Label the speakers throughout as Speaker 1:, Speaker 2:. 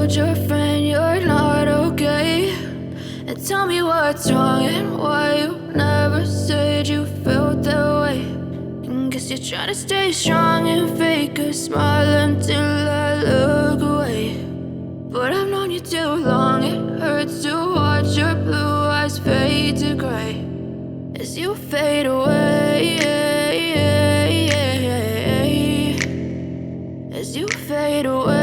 Speaker 1: told your friend you're not okay? And tell me what's wrong and why you never said you felt that way. And guess you're trying to stay strong and fake a smile until I look away. But I've known you too long, it hurts to watch your blue eyes fade to gray as you fade away, as you fade away.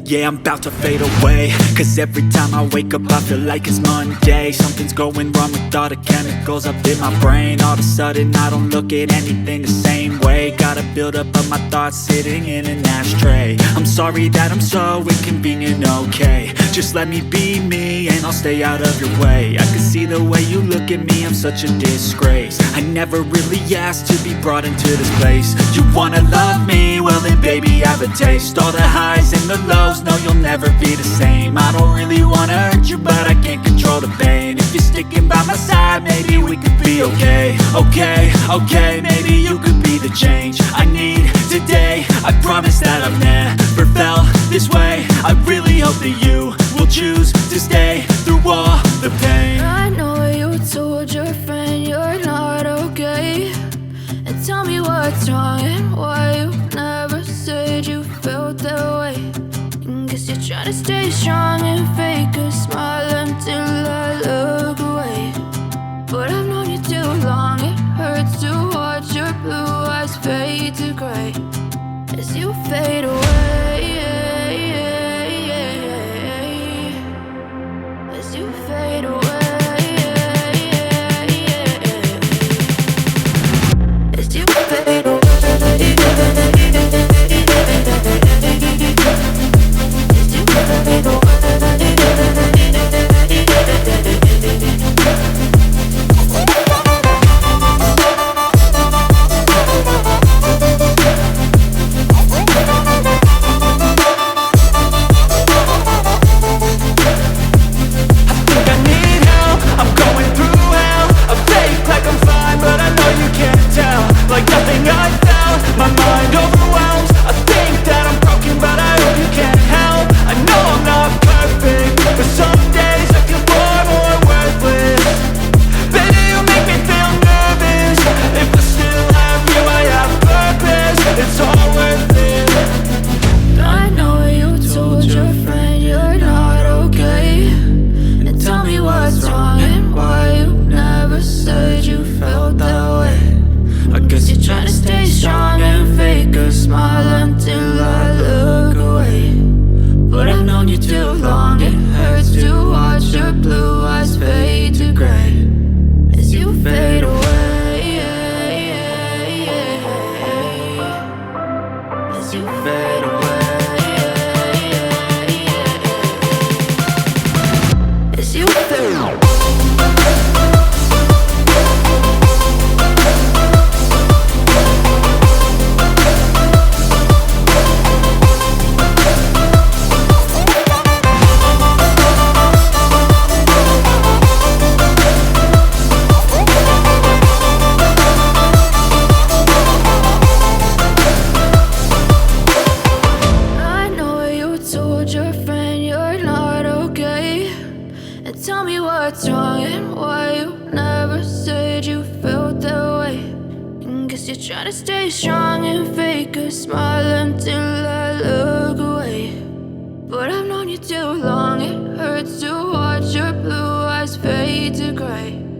Speaker 2: Yeah, I'm about to fade away, cause every time I wake up I feel like it's Monday. Something's going wrong with all the chemicals up in my brain. All of a sudden I don't look at anything the same way. Got a build up of my thoughts sitting in an ashtray. I'm sorry that I'm so inconvenient, okay? Just let me be me and I'll stay out of your way. I can see the way you look at me, I'm such a disgrace. I never really asked to be brought into this place. You wanna love me? Well then baby have a taste. All the highs and the lows, no, you'll never be the same. I don't really wanna hurt you, but I can't control the pain. If you're sticking by my side, maybe we could be okay. Okay, maybe you could be the change I need today. I promise that I've never felt this way. I really hope that you will choose to stay through all the pain.
Speaker 1: I know you told your friend you're not okay. And tell me what's wrong and why you never said you felt that way. Guess you're trying to stay strong and fake a smile until I look away. But I've known you too long, it hurts to watch your blue eyes fade to gray as you fade away, as you fade away, as you fade away. Tell me what's wrong and why you never said you felt that way. And guess you're trying to stay strong and fake a smile until I look away. But I've known you too long, it hurts to watch your blue eyes fade to gray